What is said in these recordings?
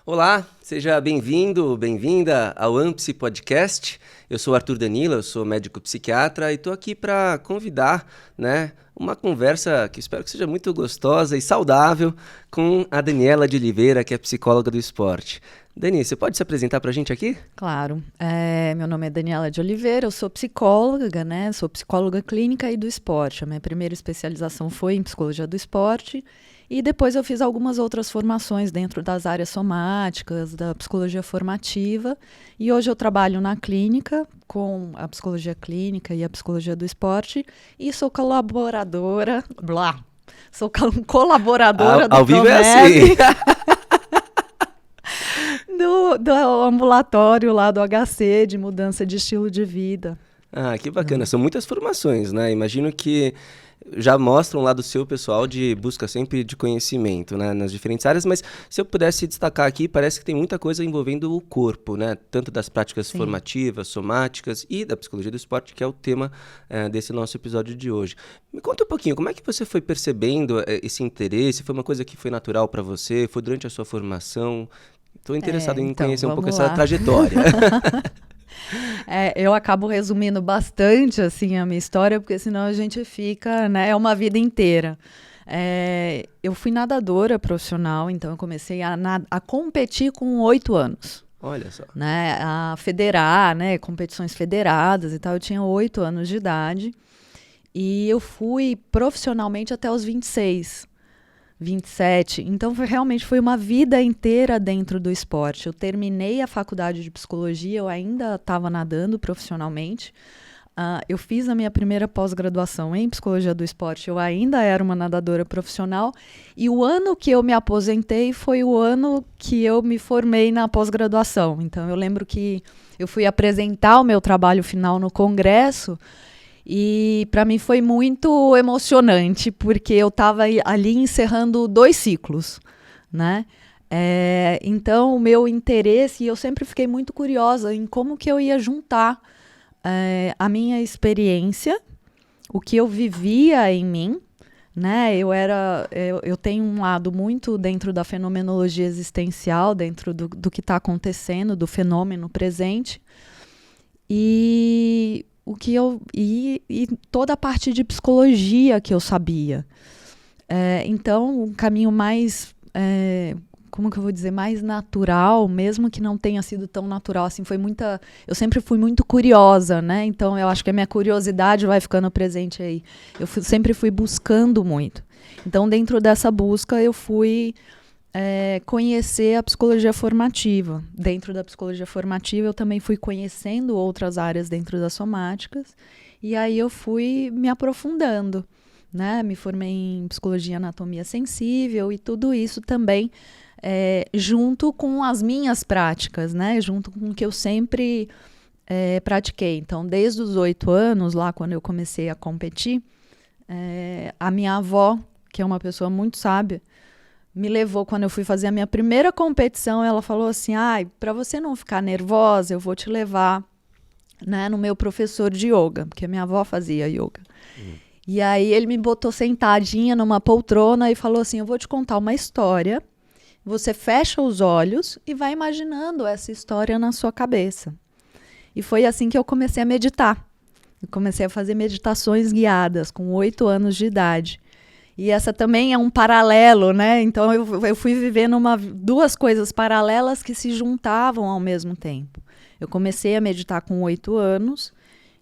Olá, seja bem-vindo, bem-vinda ao Ampsi Podcast. Eu sou Arthur Danila, eu sou médico psiquiatra e estou aqui para convidar, uma conversa que espero que seja muito gostosa e saudável com a Daniela de Oliveira, que é psicóloga do esporte. Dani, você pode se apresentar para a gente aqui? Claro. Meu nome é Daniela de Oliveira, eu sou psicóloga, sou psicóloga clínica e do esporte. A minha primeira especialização foi em psicologia do esporte e depois eu fiz algumas outras formações dentro das áreas somáticas, da psicologia formativa. E hoje eu trabalho na clínica com a psicologia clínica e a psicologia do esporte e sou colaboradora, colaboradora do Ao vivo é Promeve. assim. Do ambulatório lá do HC, de mudança de estilo de vida. Ah, que bacana. São muitas formações, né? Imagino que já mostram lá do seu pessoal de busca sempre de conhecimento, né? Nas diferentes áreas, mas se eu pudesse destacar aqui, parece que tem muita coisa envolvendo o corpo, né? Tanto das práticas Sim. formativas, somáticas e da psicologia do esporte, que é o tema desse nosso episódio de hoje. Me conta um pouquinho, como é que você foi percebendo esse interesse? Foi uma coisa que foi natural para você? Foi durante a sua formação? Estou interessado em conhecer um pouco essa trajetória. Eu acabo resumindo bastante assim, a minha história, porque senão a gente fica, né, é uma vida inteira. Eu fui nadadora profissional, então eu comecei a competir com 8 anos. Olha só. Né, a federar, né, competições federadas e tal. Eu tinha 8 anos de idade e eu fui profissionalmente até os 26. 27. Então, realmente foi uma vida inteira dentro do esporte. Eu terminei a faculdade de psicologia, eu ainda estava nadando profissionalmente. Eu fiz a minha primeira pós-graduação em psicologia do esporte, eu ainda era uma nadadora profissional. E o ano que eu me aposentei foi o ano que eu me formei na pós-graduação. Então, eu lembro que eu fui apresentar o meu trabalho final no congresso. E para mim foi muito emocionante, porque eu estava ali encerrando 2 ciclos, né? Então, o meu interesse, e eu sempre fiquei muito curiosa em como que eu ia juntar a minha experiência, o que eu vivia em mim, né? Eu tenho um lado muito dentro da fenomenologia existencial, dentro do que está acontecendo, do fenômeno presente, e toda a parte de psicologia que eu sabia. Então, um caminho mais, como que eu vou dizer, mais natural, mesmo que não tenha sido tão natural, assim, eu sempre fui muito curiosa, né? Então, eu acho que a minha curiosidade vai ficando presente aí. Sempre fui buscando muito. Então, dentro dessa busca, eu fui conhecer a psicologia formativa. Dentro da psicologia formativa, eu também fui conhecendo outras áreas dentro das somáticas, e aí eu fui me aprofundando, né? Me formei em psicologia e anatomia sensível, e tudo isso também junto com as minhas práticas, né? Junto com o que eu sempre pratiquei. Então, desde os 8 anos, lá quando eu comecei a competir, a minha avó, que é uma pessoa muito sábia, me levou, quando eu fui fazer a minha primeira competição, ela falou assim, para você não ficar nervosa, eu vou te levar, né, no meu professor de yoga, porque a minha avó fazia yoga. E aí ele me botou sentadinha numa poltrona e falou assim, eu vou te contar uma história, você fecha os olhos e vai imaginando essa história na sua cabeça. E foi assim que eu comecei a meditar. Eu comecei a fazer meditações guiadas com 8 anos de idade. E essa também é um paralelo, né? Então, eu fui vivendo 2 coisas paralelas que se juntavam ao mesmo tempo. Eu comecei a meditar com 8 anos,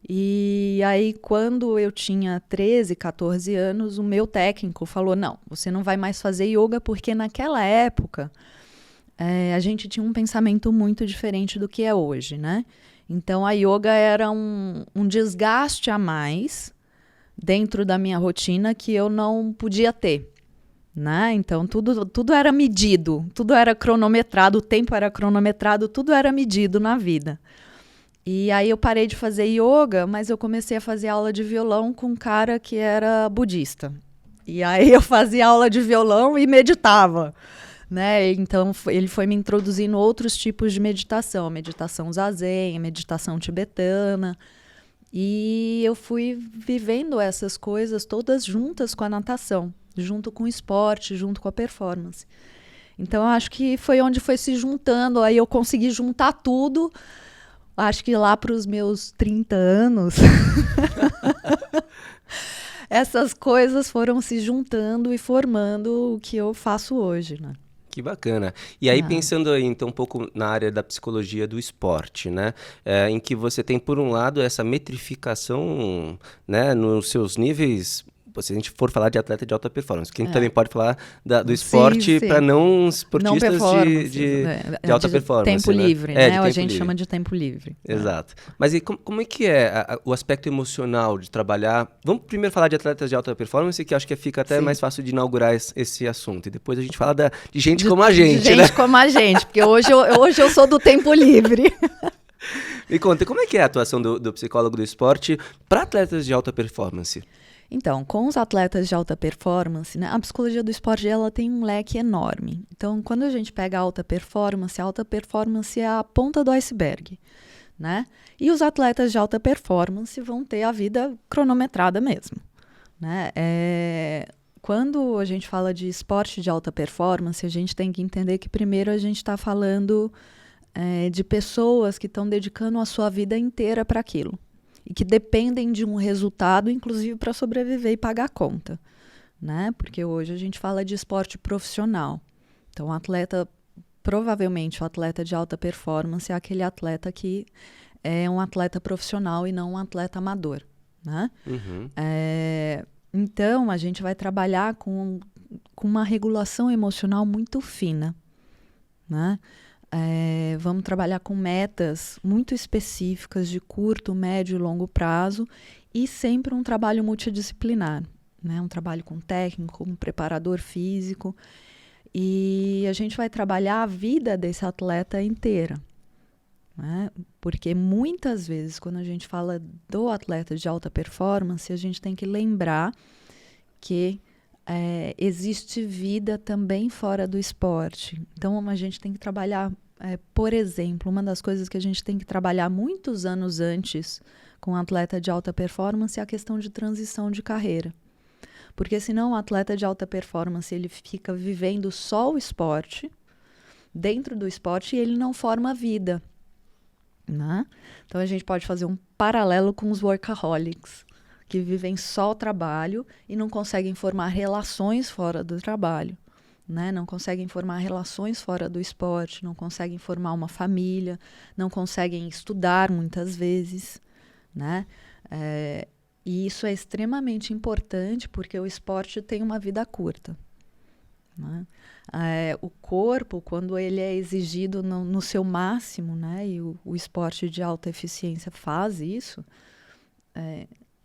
e aí, quando eu tinha 13, 14 anos, o meu técnico falou, não, você não vai mais fazer yoga, porque naquela época, a gente tinha um pensamento muito diferente do que é hoje, né? Então, a yoga era um desgaste a mais dentro da minha rotina que eu não podia ter, né? Então, tudo era medido, tudo era cronometrado, o tempo era cronometrado, tudo era medido na vida. E aí eu parei de fazer yoga, mas eu comecei a fazer aula de violão com um cara que era budista. E aí eu fazia aula de violão e meditava, né? Então, ele foi me introduzindo outros tipos de meditação, meditação zazen, meditação tibetana. E eu fui vivendo essas coisas todas juntas com a natação, junto com o esporte, junto com a performance. Então, eu acho que foi onde foi se juntando. Aí eu consegui juntar tudo. Acho que lá para os meus 30 anos, essas coisas foram se juntando e formando o que eu faço hoje, né? Que bacana. E aí, pensando aí, então, um pouco na área da psicologia do esporte, né? Em que você tem, por um lado, essa metrificação, né, nos seus níveis. Se a gente for falar de atleta de alta performance, que a gente também pode falar do esporte para não esportistas de alta performance. Tempo livre, né? Ou a gente chama de tempo livre. Exato. Mas e como é que é o aspecto emocional de trabalhar? Vamos primeiro falar de atletas de alta performance, que acho que fica até mais fácil de inaugurar esse assunto. E depois a gente fala de gente como a gente, de gente como a gente, porque hoje eu sou do tempo livre. Me conta, como é que é a atuação do psicólogo do esporte para atletas de alta performance? Então, com os atletas de alta performance, né, a psicologia do esporte ela tem um leque enorme. Então, quando a gente pega a alta performance é a ponta do iceberg, né? E os atletas de alta performance vão ter a vida cronometrada mesmo, né? Quando a gente fala de esporte de alta performance, a gente tem que entender que primeiro a gente está falando de pessoas que estão dedicando a sua vida inteira para aquilo. E que dependem de um resultado, inclusive para sobreviver e pagar a conta, né? Porque hoje a gente fala de esporte profissional. Então, provavelmente o atleta de alta performance é aquele atleta que é um atleta profissional e não um atleta amador, né? Uhum. Então, a gente vai trabalhar com uma regulação emocional muito fina, né? Vamos trabalhar com metas muito específicas de curto, médio e longo prazo e sempre um trabalho multidisciplinar, né? Um trabalho com técnico, com preparador físico e a gente vai trabalhar a vida desse atleta inteira, né? Porque muitas vezes quando a gente fala do atleta de alta performance, a gente tem que lembrar que existe vida também fora do esporte. Então a gente tem que trabalhar por exemplo, uma das coisas que a gente tem que trabalhar muitos anos antes com um atleta de alta performance é a questão de transição de carreira. Porque senão o atleta de alta performance ele fica vivendo só o esporte, dentro do esporte, e ele não forma vida, né? Então a gente pode fazer um paralelo com os workaholics, que vivem só o trabalho e não conseguem formar relações fora do trabalho. Né? Não conseguem formar relações fora do esporte, não conseguem formar uma família, não conseguem estudar muitas vezes, né? E isso é extremamente importante porque o esporte tem uma vida curta, né? O corpo, quando ele é exigido no seu máximo, né? E o esporte de alta eficiência faz isso,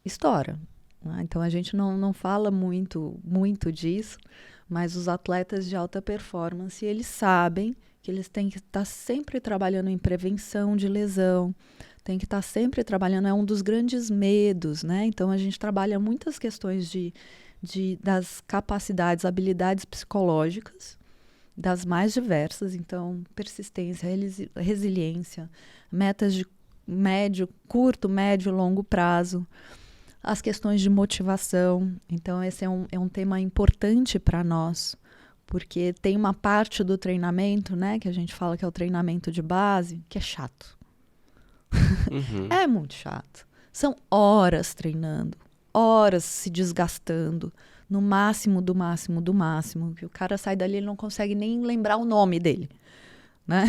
estoura. Né? Então a gente não fala muito disso, mas os atletas de alta performance, eles sabem que eles têm que estar sempre trabalhando em prevenção de lesão, tem que estar sempre trabalhando, é um dos grandes medos, né? Então a gente trabalha muitas questões das capacidades, habilidades psicológicas, das mais diversas, então persistência, resiliência, metas de curto, médio, longo prazo, as questões de motivação. Então, esse é um tema importante para nós, porque tem uma parte do treinamento, né, que a gente fala que é o treinamento de base, que é chato. Uhum. É muito chato. São horas treinando, horas se desgastando, no máximo do máximo do máximo, que o cara sai dali e ele não consegue nem lembrar o nome dele. Né?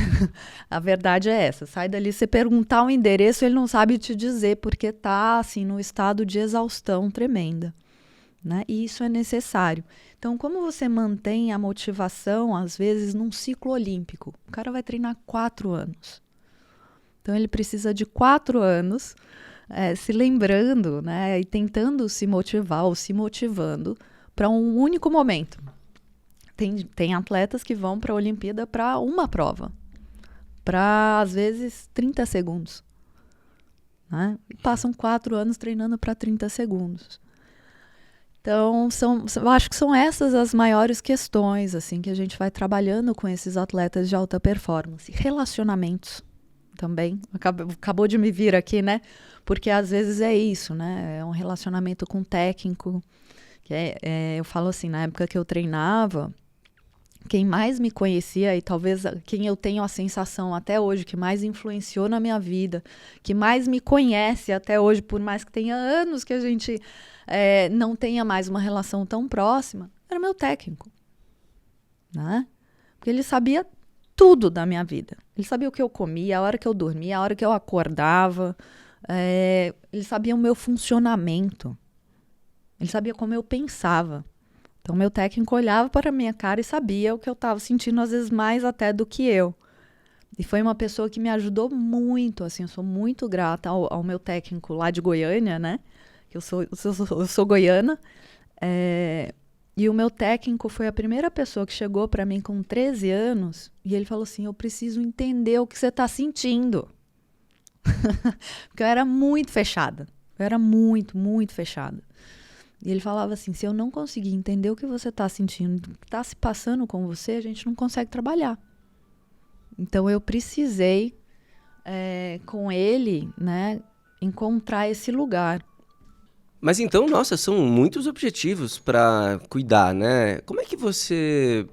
A verdade é essa, sai dali, você perguntar o endereço, ele não sabe te dizer, porque está assim, no estado de exaustão tremenda, né? E isso é necessário. Então, como você mantém a motivação, às vezes, num ciclo olímpico? O cara vai treinar 4 anos. Então, ele precisa de 4 anos, se lembrando, né? E tentando se motivar ou se motivando para um único momento. Tem atletas que vão para a Olimpíada para uma prova, para, às vezes, 30 segundos. Né? E passam 4 anos treinando para 30 segundos. Então, eu acho que são essas as maiores questões assim, que a gente vai trabalhando com esses atletas de alta performance. Relacionamentos também. Acabou de me vir aqui, né? Porque, às vezes, é isso, né? É um relacionamento com o técnico. Eu falo assim, na época que eu treinava, quem mais me conhecia e talvez quem eu tenho a sensação até hoje que mais influenciou na minha vida, que mais me conhece até hoje, por mais que tenha anos que a gente não tenha mais uma relação tão próxima, era meu técnico, né? Porque ele sabia tudo da minha vida. Ele sabia o que eu comia, a hora que eu dormia, a hora que eu acordava. Ele sabia o meu funcionamento. Ele sabia como eu pensava. Então, meu técnico olhava para a minha cara e sabia o que eu estava sentindo, às vezes mais até do que eu. E foi uma pessoa que me ajudou muito, assim, eu sou muito grata ao meu técnico lá de Goiânia, né? Eu sou goiana. E o meu técnico foi a primeira pessoa que chegou para mim com 13 anos e ele falou assim, eu preciso entender o que você está sentindo. Porque eu era muito fechada. Eu era muito, muito fechada. E ele falava assim, se eu não conseguir entender o que você está sentindo, o que está se passando com você, a gente não consegue trabalhar. Então, eu precisei, com ele, né, encontrar esse lugar. Mas então, nossa, são muitos objetivos para cuidar, né? Como é que você,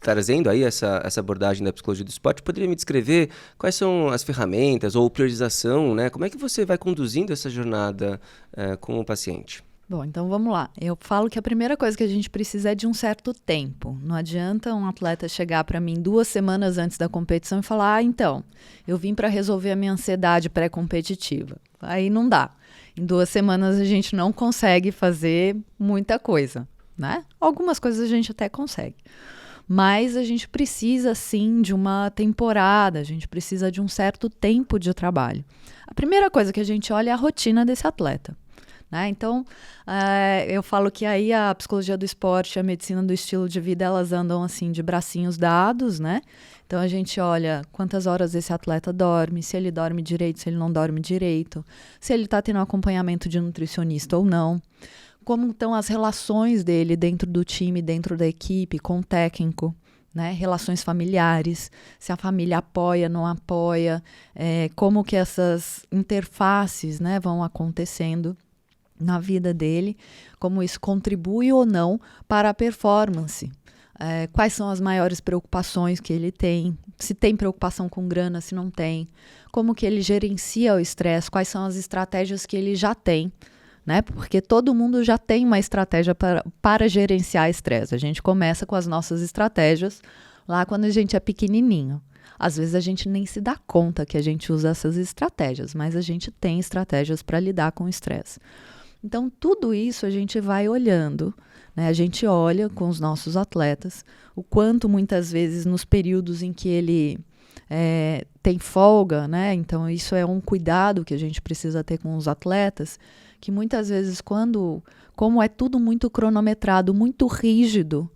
trazendo aí essa abordagem da psicologia do esporte, poderia me descrever quais são as ferramentas ou priorização, né? Como é que você vai conduzindo essa jornada com o paciente? Bom, então vamos lá. Eu falo que a primeira coisa que a gente precisa é de um certo tempo. Não adianta um atleta chegar para mim 2 semanas antes da competição e falar, então, eu vim para resolver a minha ansiedade pré-competitiva. Aí não dá. Em 2 semanas a gente não consegue fazer muita coisa, né? Algumas coisas a gente até consegue. Mas a gente precisa, sim, de uma temporada, a gente precisa de um certo tempo de trabalho. A primeira coisa que a gente olha é a rotina desse atleta. Né? Então, eu falo que aí a psicologia do esporte e a medicina do estilo de vida, elas andam assim de bracinhos dados, né? Então, a gente olha quantas horas esse atleta dorme, se ele dorme direito, se ele não dorme direito, se ele está tendo acompanhamento de nutricionista ou não, como estão as relações dele dentro do time, dentro da equipe, com o técnico, né? Relações familiares, se a família apoia, não apoia, como que essas interfaces, né, vão acontecendo na vida dele, como isso contribui ou não para a performance. Quais são as maiores preocupações que ele tem, se tem preocupação com grana, se não tem, como que ele gerencia o estresse, quais são as estratégias que ele já tem, né? Porque todo mundo já tem uma estratégia para gerenciar estresse. A gente começa com as nossas estratégias lá quando a gente é pequenininho. Às vezes a gente nem se dá conta que a gente usa essas estratégias, mas a gente tem estratégias para lidar com o estresse. Então, tudo isso a gente vai olhando, né? A gente olha com os nossos atletas o quanto muitas vezes nos períodos em que ele tem folga, né? Então, isso é um cuidado que a gente precisa ter com os atletas, que muitas vezes como é tudo muito cronometrado, muito rígido,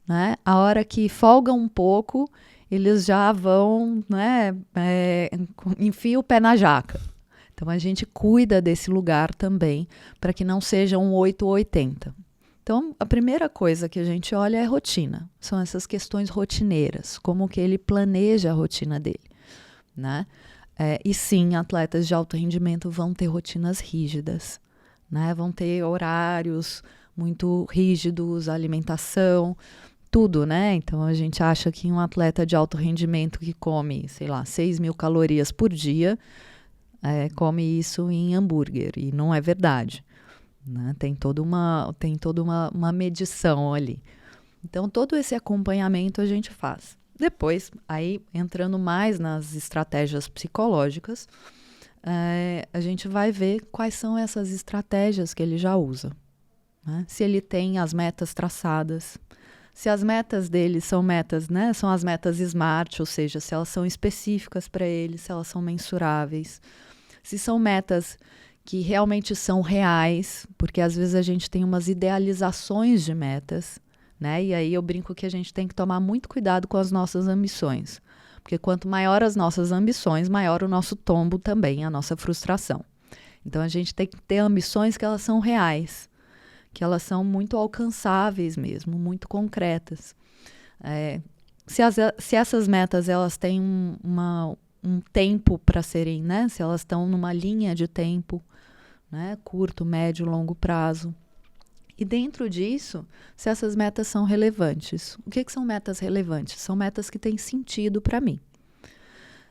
né? A hora que folga um pouco, eles já vão, né, enfiam o pé na jaca. Então, a gente cuida desse lugar também, para que não seja um 8 ou 80. Então, a primeira coisa que a gente olha é rotina. São essas questões rotineiras, como que ele planeja a rotina dele, né? E sim, atletas de alto rendimento vão ter rotinas rígidas, né? Vão ter horários muito rígidos, alimentação, tudo, né? Então, a gente acha que um atleta de alto rendimento que come, sei lá, 6.000 calorias por dia, come isso em hambúrguer, e não é verdade, né? Tem toda uma medição ali. Então, todo esse acompanhamento a gente faz. Depois, aí entrando mais nas estratégias psicológicas, a gente vai ver quais são essas estratégias que ele já usa, né? Se ele tem as metas traçadas, se as metas dele são metas, né? São as metas SMART, ou seja, se elas são específicas para ele, se elas são mensuráveis, se são metas que realmente são reais, porque às vezes a gente tem umas idealizações de metas, né? E aí eu brinco que a gente tem que tomar muito cuidado com as nossas ambições, porque quanto maior as nossas ambições, maior o nosso tombo também, a nossa frustração. Então a gente tem que ter ambições que elas são reais, que elas são muito alcançáveis mesmo, muito concretas. Se essas metas elas têm um tempo para serem, né? Se elas estão numa linha de tempo, né? Curto, médio, longo prazo. E dentro disso, se essas metas são relevantes. O que são metas relevantes? São metas que têm sentido para mim.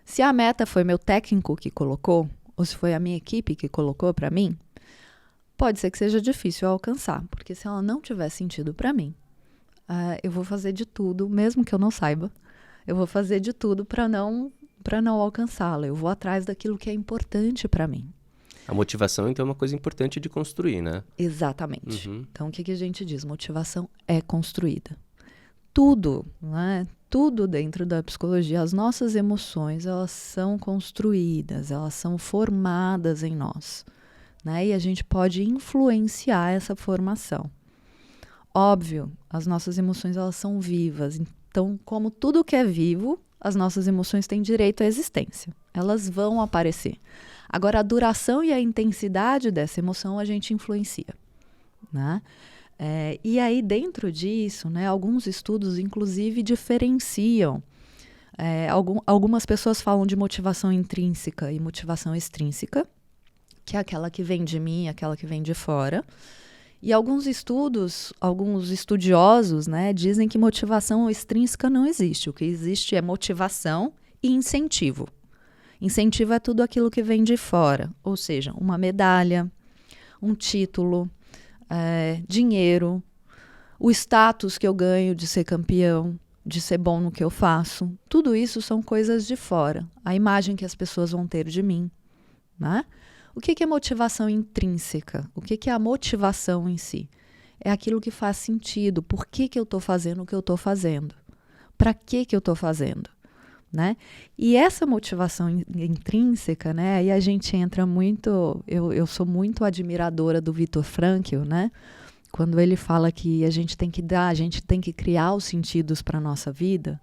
Se a meta foi meu técnico que colocou, ou se foi a minha equipe que colocou para mim, pode ser que seja difícil alcançar, porque se ela não tiver sentido para mim, eu vou fazer de tudo, mesmo que eu não saiba, eu vou fazer de tudo para não alcançá-la. Eu vou atrás daquilo que é importante para mim. A motivação, então, é uma coisa importante de construir, né? Exatamente. Uhum. Então, o que a gente diz? Motivação é construída. Tudo, né? Tudo dentro da psicologia, as nossas emoções, elas são construídas, elas são formadas em nós, né? E a gente pode influenciar essa formação. Óbvio, as nossas emoções, elas são vivas. Então, como tudo que é vivo, as nossas emoções têm direito à existência. Elas vão aparecer. Agora, a duração e a intensidade dessa emoção a gente influencia, né? E aí, dentro disso, né, alguns estudos, inclusive, diferenciam. Algumas pessoas falam de motivação intrínseca e motivação extrínseca, que é aquela que vem de mim e aquela que vem de fora. E alguns estudiosos, né, dizem que motivação extrínseca não existe. O que existe é motivação e incentivo. Incentivo é tudo aquilo que vem de fora, ou seja, uma medalha, um título, dinheiro, o status que eu ganho de ser campeão, de ser bom no que eu faço. Tudo isso são coisas de fora, a imagem que as pessoas vão ter de mim, né? O que é motivação intrínseca? O que é a motivação em si? É aquilo que faz sentido. Por que eu estou fazendo o que eu estou fazendo? Para que eu estou fazendo? Né? E essa motivação intrínseca, né? Aí a gente entra muito... Eu sou muito admiradora do Viktor Frankl, né? Quando ele fala que a gente tem que criar os sentidos para a nossa vida,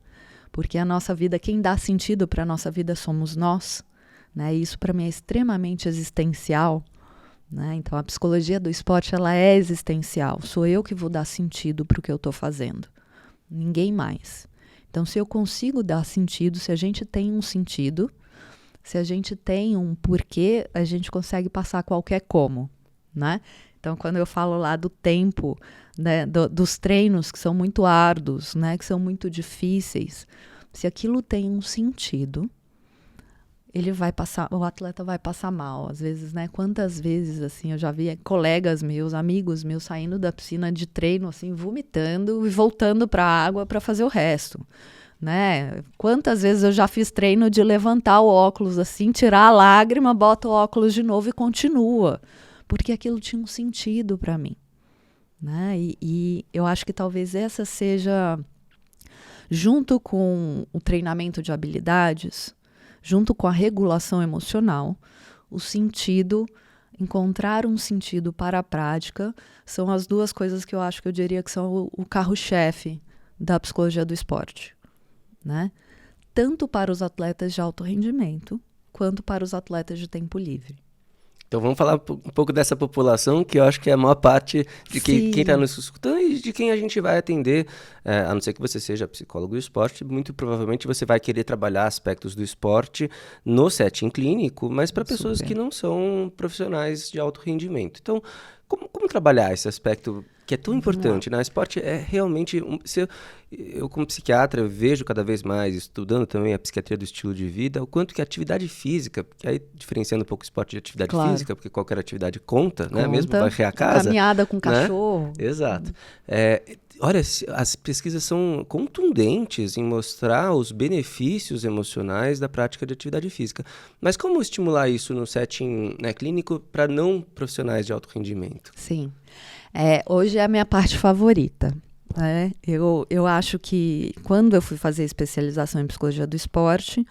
porque a nossa vida, quem dá sentido para a nossa vida somos nós, né? E isso para mim é extremamente existencial, né? Então a psicologia do esporte, ela é existencial. Sou eu que vou dar sentido para o que eu estou fazendo, ninguém mais. Então, se eu consigo dar sentido, se a gente tem um sentido, se a gente tem um porquê, a gente consegue passar qualquer como, né? Então, quando eu falo lá do tempo, né, dos treinos que são muito árduos, né, que são muito difíceis, se aquilo tem um sentido, o atleta vai passar mal. Às vezes, né? Quantas vezes, assim, eu já vi colegas meus, amigos meus, saindo da piscina de treino, assim, vomitando e voltando para a água para fazer o resto, né? Quantas vezes eu já fiz treino de levantar o óculos, assim, tirar a lágrima, bota o óculos de novo e continua, porque aquilo tinha um sentido para mim, né? E eu acho que talvez essa seja, junto com o treinamento de habilidades, junto com a regulação emocional, o sentido, encontrar um sentido para a prática, são as duas coisas que eu diria que são o carro-chefe da psicologia do esporte, né? Tanto para os atletas de alto rendimento, quanto para os atletas de tempo livre. Então vamos falar um pouco dessa população, que eu acho que é a maior parte de quem está nos escutando e de quem a gente vai atender, a não ser que você seja psicólogo do esporte, muito provavelmente você vai querer trabalhar aspectos do esporte no setting clínico, mas para pessoas que não são profissionais de alto rendimento. Então, como trabalhar esse aspecto que é tão importante, né? O esporte é realmente... Eu, como psiquiatra, eu vejo cada vez mais, estudando também a psiquiatria do estilo de vida, o quanto que a atividade física, que aí diferenciando um pouco o esporte de atividade física, porque qualquer atividade conta, né? Mesmo varrer a casa. Caminhada com né? cachorro. Exato. Olha, as pesquisas são contundentes em mostrar os benefícios emocionais da prática de atividade física. Mas como estimular isso no setting, né, clínico para não profissionais de alto rendimento? Sim. Hoje é a minha parte favorita. Né? Eu acho que quando eu fui fazer especialização em psicologia do esporte,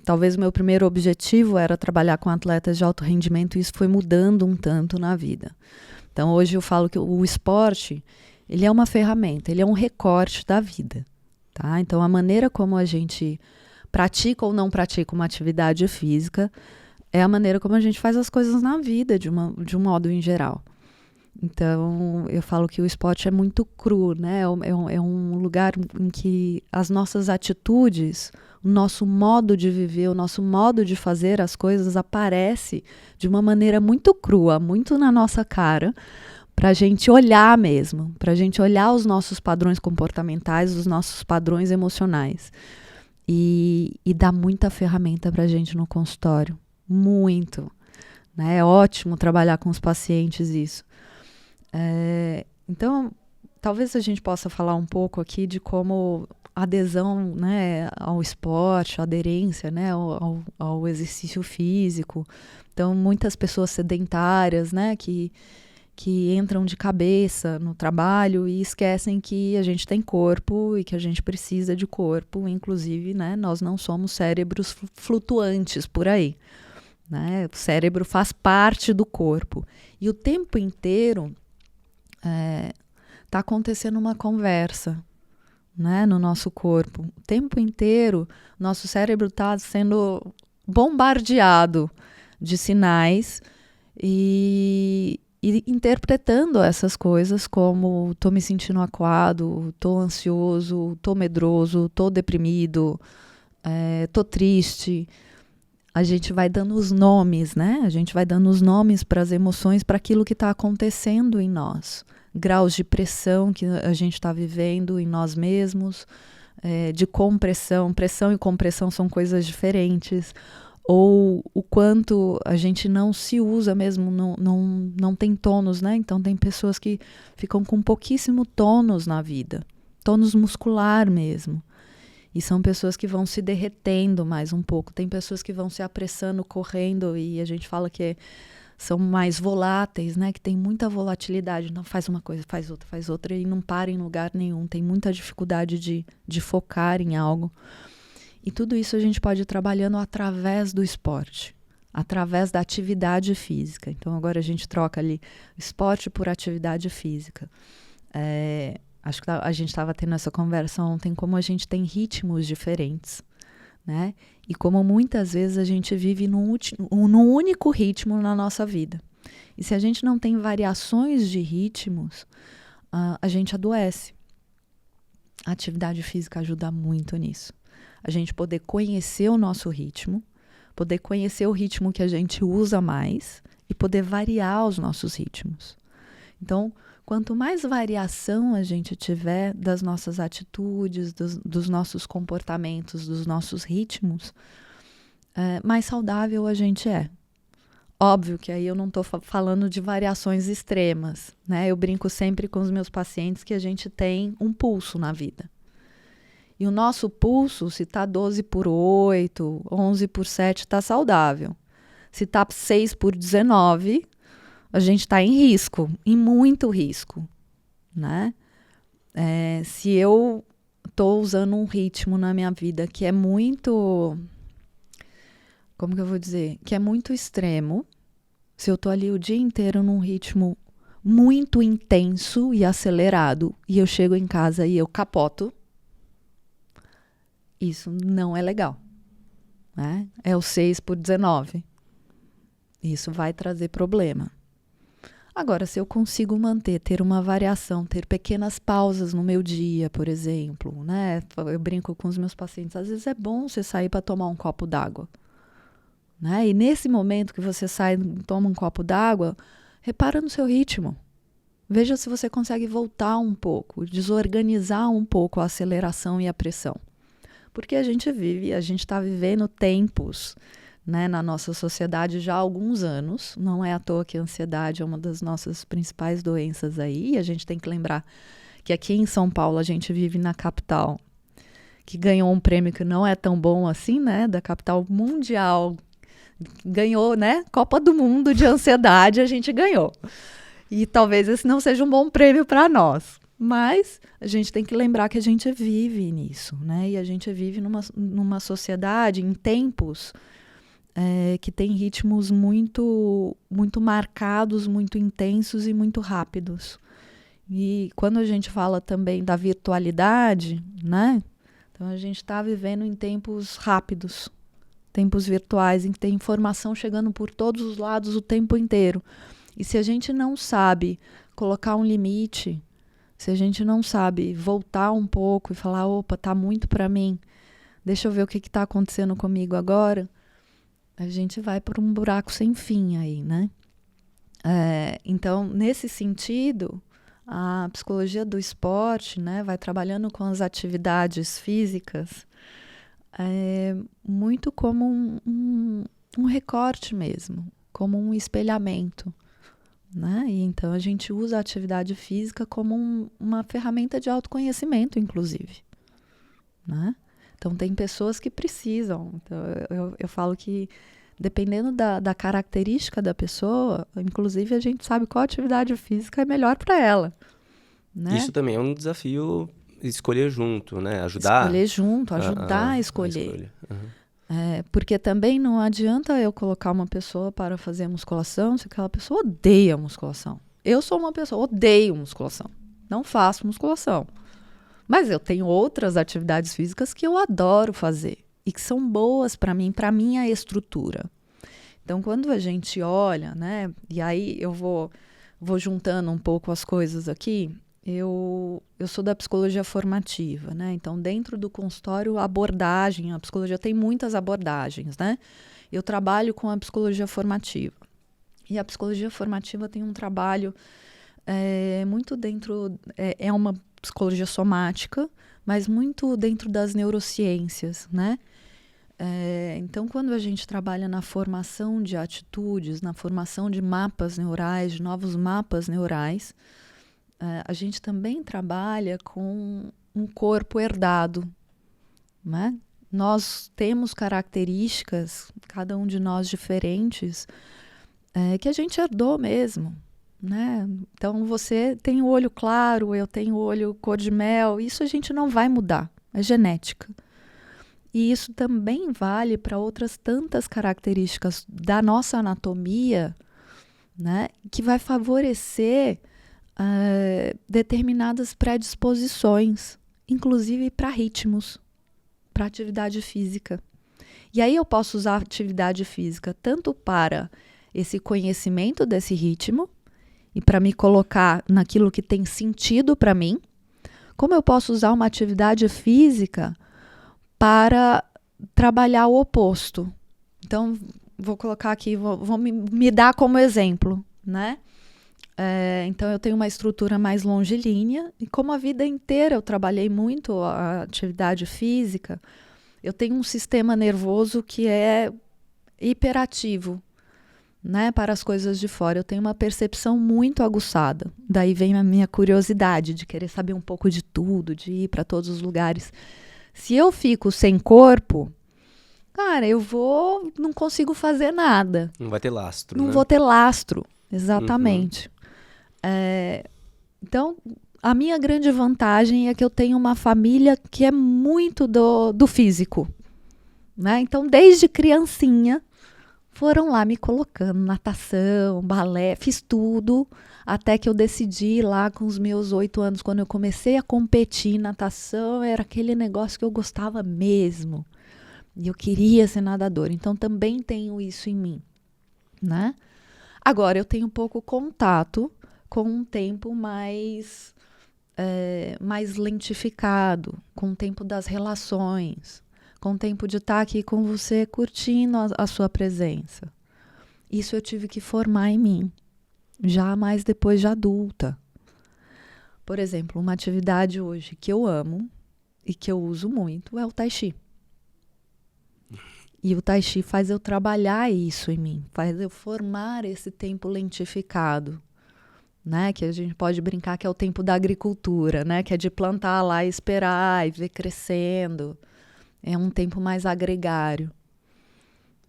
talvez o meu primeiro objetivo era trabalhar com atletas de alto rendimento, e isso foi mudando um tanto na vida. Então, hoje eu falo que o esporte, ele é uma ferramenta, ele é um recorte da vida. Tá? Então, a maneira como a gente pratica ou não pratica uma atividade física é a maneira como a gente faz as coisas na vida, de um modo em geral. Então, eu falo que o esporte é muito cru, né? É um lugar em que as nossas atitudes, o nosso modo de viver, o nosso modo de fazer as coisas aparece de uma maneira muito crua, muito na nossa cara, para a gente olhar mesmo, para a gente olhar os nossos padrões comportamentais, os nossos padrões emocionais. E dá muita ferramenta para a gente no consultório, muito. Né? É ótimo trabalhar com os pacientes isso. Então, talvez a gente possa falar um pouco aqui de como a adesão, né, ao esporte, a aderência, né, ao exercício físico. Então, muitas pessoas sedentárias, né, que entram de cabeça no trabalho e esquecem que a gente tem corpo e que a gente precisa de corpo. Inclusive, né, nós não somos cérebros flutuantes por aí. Né? O cérebro faz parte do corpo. E o tempo inteiro está acontecendo uma conversa, né, no nosso corpo. O tempo inteiro, nosso cérebro está sendo bombardeado de sinais e interpretando essas coisas como estou me sentindo acuado, estou ansioso, estou medroso, estou deprimido, estou triste. A gente vai dando os nomes, né? A gente vai dando os nomes para as emoções, para aquilo que está acontecendo em nós. Graus de pressão que a gente está vivendo em nós mesmos, de compressão. Pressão e compressão são coisas diferentes. Ou o quanto a gente não se usa mesmo, não tem tônus, né? Então tem pessoas que ficam com pouquíssimo tônus na vida. Tônus muscular mesmo. E são pessoas que vão se derretendo mais um pouco. Tem pessoas que vão se apressando, correndo, e a gente fala que são mais voláteis, né? Que tem muita volatilidade. Não faz uma coisa, faz outra, e não para em lugar nenhum. Tem muita dificuldade de focar em algo. E tudo isso a gente pode ir trabalhando através do esporte, através da atividade física. Então agora a gente troca ali esporte por atividade física. Acho que a gente estava tendo essa conversa ontem, como a gente tem ritmos diferentes, né? E como muitas vezes a gente vive num único ritmo na nossa vida. E se a gente não tem variações de ritmos, a gente adoece. A atividade física ajuda muito nisso. A gente poder conhecer o nosso ritmo, poder conhecer o ritmo que a gente usa mais e poder variar os nossos ritmos. Então, quanto mais variação a gente tiver das nossas atitudes, dos nossos comportamentos, dos nossos ritmos, mais saudável a gente é. Óbvio que aí eu não estou falando de variações extremas, né? Eu brinco sempre com os meus pacientes que a gente tem um pulso na vida. E o nosso pulso, se está 12/8, 11/7, está saudável. Se está 6/19, a gente está em risco, em muito risco, né? Se eu estou usando um ritmo na minha vida que é muito, como que eu vou dizer? Que é muito extremo, se eu estou ali o dia inteiro num ritmo muito intenso e acelerado, e eu chego em casa e eu capoto, isso não é legal, né? É o 6/19. Isso vai trazer problema. Agora, se eu consigo ter uma variação, ter pequenas pausas no meu dia, por exemplo, né? Eu brinco com os meus pacientes, às vezes é bom você sair para tomar um copo d'água, né? E nesse momento que você sai e toma um copo d'água, repara no seu ritmo. Veja se você consegue voltar um pouco, desorganizar um pouco a aceleração e a pressão. Porque a gente está vivendo tempos, né, na nossa sociedade já há alguns anos. Não é à toa que a ansiedade é uma das nossas principais doenças aí. E a gente tem que lembrar que aqui em São Paulo a gente vive na capital, que ganhou um prêmio que não é tão bom assim, né, da capital mundial. Ganhou, né, Copa do Mundo de ansiedade, a gente ganhou. E talvez esse não seja um bom prêmio para nós. Mas a gente tem que lembrar que a gente vive nisso, né? E a gente vive numa sociedade, em tempos, que tem ritmos muito, muito marcados, muito intensos e muito rápidos. E quando a gente fala também da virtualidade, né? Então a gente está vivendo em tempos rápidos, tempos virtuais, em que tem informação chegando por todos os lados o tempo inteiro. E se a gente não sabe colocar um limite, se a gente não sabe voltar um pouco e falar, opa, tá muito para mim, deixa eu ver o que está acontecendo comigo agora, a gente vai por um buraco sem fim aí, né? Então, nesse sentido, a psicologia do esporte, né, vai trabalhando com as atividades físicas muito como um recorte mesmo, como um espelhamento, né? E então a gente usa a atividade física como uma ferramenta de autoconhecimento, inclusive, né? Então tem pessoas que precisam. Então, eu falo que dependendo da característica da pessoa, inclusive a gente sabe qual atividade física é melhor para ela, né? Isso também é um desafio, escolher junto, né? Ajudar. Escolher junto, ajudar a escolher. Porque também não adianta eu colocar uma pessoa para fazer musculação se aquela pessoa odeia musculação. Eu sou uma pessoa, odeio musculação. Não faço musculação. Mas eu tenho outras atividades físicas que eu adoro fazer e que são boas para mim, para minha estrutura. Então, quando a gente olha, né? E aí eu vou juntando um pouco as coisas aqui. Eu sou da psicologia formativa, né? Então, dentro do consultório, a psicologia tem muitas abordagens, né? Eu trabalho com a psicologia formativa. E a psicologia formativa tem um trabalho muito dentro... É uma psicologia somática, mas muito dentro das neurociências, né? Então, quando a gente trabalha na formação de atitudes, na formação de mapas neurais, de novos mapas neurais, a gente também trabalha com um corpo herdado, né? Nós temos características, cada um de nós diferentes, que a gente herdou mesmo, né? Então, você tem o olho claro, eu tenho o olho cor de mel, isso a gente não vai mudar, é genética. E isso também vale para outras tantas características da nossa anatomia, né? Que vai favorecer determinadas predisposições, inclusive para ritmos, para atividade física. E aí eu posso usar a atividade física tanto para esse conhecimento desse ritmo e para me colocar naquilo que tem sentido para mim, como eu posso usar uma atividade física para trabalhar o oposto. Então, vou colocar aqui, vou me dar como exemplo, né? Então, eu tenho uma estrutura mais longilínea e como a vida inteira eu trabalhei muito a atividade física, eu tenho um sistema nervoso que é hiperativo, né, para as coisas de fora. Eu tenho uma percepção muito aguçada. Daí vem a minha curiosidade de querer saber um pouco de tudo, de ir para todos os lugares. Se eu fico sem corpo, cara, não consigo fazer nada. Não vai ter lastro, Não né? vou ter lastro, exatamente. Então, a minha grande vantagem é que eu tenho uma família que é muito do físico, né? Então, desde criancinha, foram lá me colocando natação, balé, fiz tudo, até que eu decidi lá com os meus 8 anos, quando eu comecei a competir em natação, era aquele negócio que eu gostava mesmo. E eu queria ser nadadora, então também tenho isso em mim, né? Agora, eu tenho pouco contato com um tempo mais lentificado, com o tempo das relações, com o tempo de estar aqui com você curtindo a sua presença. Isso eu tive que formar em mim, já mais depois de adulta. Por exemplo, uma atividade hoje que eu amo e que eu uso muito é o Tai Chi. E o Tai Chi faz eu trabalhar isso em mim, faz eu formar esse tempo lentificado, né? Que a gente pode brincar que é o tempo da agricultura, né? Que é de plantar lá e esperar e ver crescendo. É um tempo mais agregário.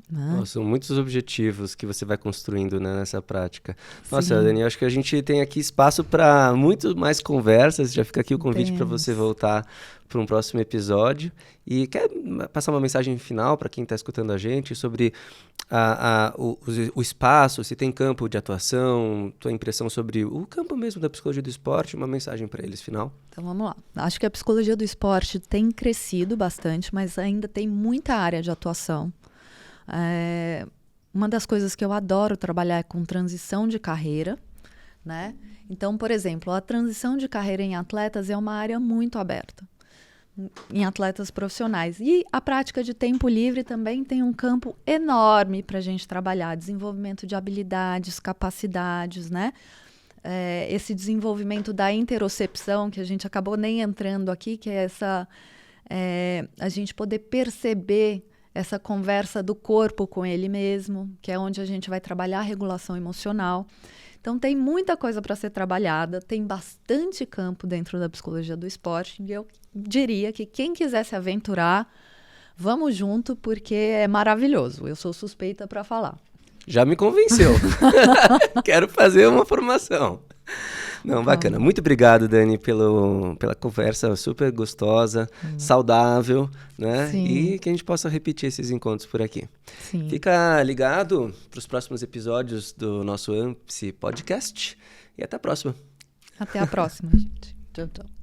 Né? São muitos objetivos que você vai construindo, né, nessa prática. Nossa, Sim. Dani, acho que a gente tem aqui espaço para muito mais conversas. Já fica aqui o convite para você voltar para um próximo episódio. E quer passar uma mensagem final para quem está escutando a gente sobre o espaço, se tem campo de atuação, tua impressão sobre o campo mesmo da psicologia do esporte, uma mensagem para eles final. Então vamos lá. Acho que a psicologia do esporte tem crescido bastante, mas ainda tem muita área de atuação. Uma das coisas que eu adoro trabalhar é com transição de carreira, né? Então, por exemplo, a transição de carreira em atletas é uma área muito aberta. em atletas profissionais. E a prática de tempo livre também tem um campo enorme para a gente trabalhar. Desenvolvimento de habilidades, capacidades, né? Esse desenvolvimento da interocepção, que a gente acabou nem entrando aqui, que é a gente poder perceber essa conversa do corpo com ele mesmo, que é onde a gente vai trabalhar a regulação emocional. Então, tem muita coisa para ser trabalhada, tem bastante campo dentro da psicologia do esporte, e eu diria que quem quiser se aventurar, vamos junto, porque é maravilhoso. Eu sou suspeita para falar. Já me convenceu. Quero fazer uma formação. Não, bacana. Muito obrigado, Dani, pela conversa super gostosa, saudável, né? Sim. E que a gente possa repetir esses encontros por aqui. Sim. Fica ligado para os próximos episódios do nosso AMPSE Podcast e até a próxima. Até a próxima, gente. Tchau, tchau.